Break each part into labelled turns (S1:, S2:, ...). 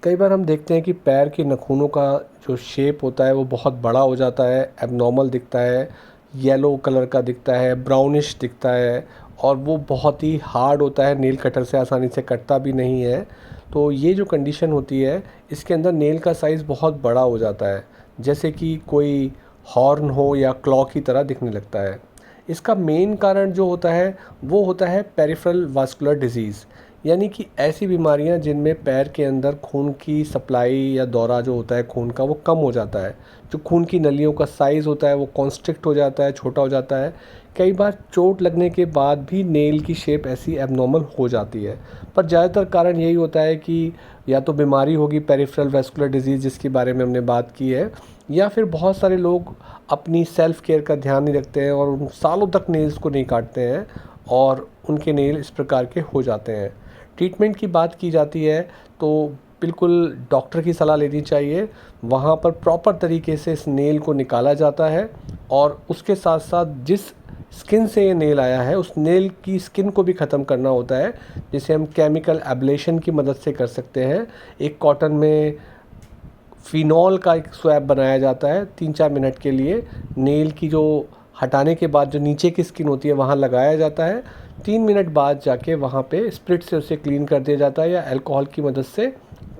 S1: कई बार हम देखते हैं कि पैर के नाखूनों का जो शेप होता है वो बहुत बड़ा हो जाता है, एबनॉर्मल दिखता है, येलो कलर का दिखता है, ब्राउनिश दिखता है और वो बहुत ही हार्ड होता है, नेल कटर से आसानी से कटता भी नहीं है। तो ये जो कंडीशन होती है, इसके अंदर नेल का साइज़ बहुत बड़ा हो जाता है, जैसे कि कोई हॉर्न हो या क्लॉ की तरह दिखने लगता है। इसका मेन कारण जो होता है वो होता है पेरिफेरल वास्कुलर डिजीज़, यानी कि ऐसी बीमारियां जिनमें पैर के अंदर खून की सप्लाई या दौरा जो होता है खून का वो कम हो जाता है। जो खून की नलियों का साइज़ होता है वो कॉन्स्ट्रिक्ट हो जाता है, छोटा हो जाता है। कई बार चोट लगने के बाद भी नेल की शेप ऐसी एबनॉर्मल हो जाती है। पर ज़्यादातर कारण यही होता है कि या तो बीमारी होगी पेरिफेरल वास्कुलर डिजीज़ जिसके बारे में हमने बात की है, या फिर बहुत सारे लोग अपनी सेल्फ़ केयर का ध्यान नहीं रखते हैं और उन सालों तक नेल्स को नहीं काटते हैं और उनके नेल इस प्रकार के हो जाते हैं। ट्रीटमेंट की बात की जाती है तो बिल्कुल डॉक्टर की सलाह लेनी चाहिए। वहाँ पर प्रॉपर तरीके से इस नेल को निकाला जाता है और उसके साथ साथ जिस स्किन से ये नेल आया है उस नेल की स्किन को भी ख़त्म करना होता है, जिसे हम केमिकल एब्लेशन की मदद से कर सकते हैं। एक कॉटन में फ़िनॉल का एक स्वैब बनाया जाता है 3-4 मिनट के लिए, नेल की जो हटाने के बाद जो नीचे की स्किन होती है वहाँ लगाया जाता है। 3 मिनट बाद जाके वहाँ पे स्प्रिट से उसे क्लीन कर दिया जाता है या अल्कोहल की मदद से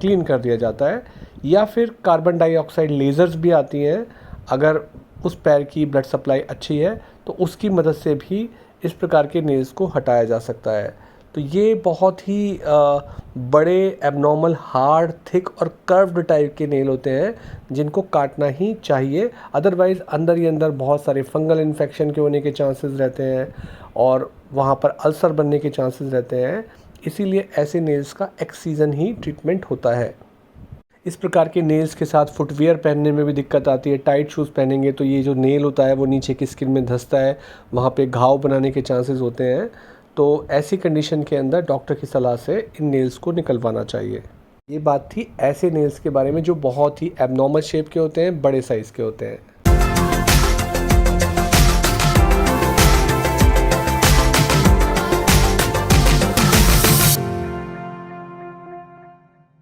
S1: क्लीन कर दिया जाता है, या फिर कार्बन डाइऑक्साइड लेज़र्स भी आती हैं। अगर उस पैर की ब्लड सप्लाई अच्छी है तो उसकी मदद से भी इस प्रकार के नेल्स को हटाया जा सकता है। तो ये बहुत ही बड़े एबनॉर्मल हार्ड थिक और कर्व्ड टाइप के नेल होते हैं जिनको काटना ही चाहिए, अदरवाइज़ अंदर ही अंदर बहुत सारे फंगल इन्फेक्शन के होने के चांसेस रहते हैं और वहाँ पर अल्सर बनने के चांसेस रहते हैं। इसीलिए ऐसे नेल्स का एक्सीजन ही ट्रीटमेंट होता है। इस प्रकार के नेल्स के साथ फुटवियर पहनने में भी दिक्कत आती है। टाइट शूज़ पहनेंगे तो ये जो नेल होता है वो नीचे की स्किन में धंसता है, वहाँ पे घाव बनाने के चांसेस होते हैं। तो ऐसी कंडीशन के अंदर डॉक्टर की सलाह से इन नेल्स को निकलवाना चाहिए। ये बात थी ऐसे नेल्स के बारे में जो बहुत ही एबनॉर्मल शेप के होते हैं, बड़े साइज़ के होते हैं।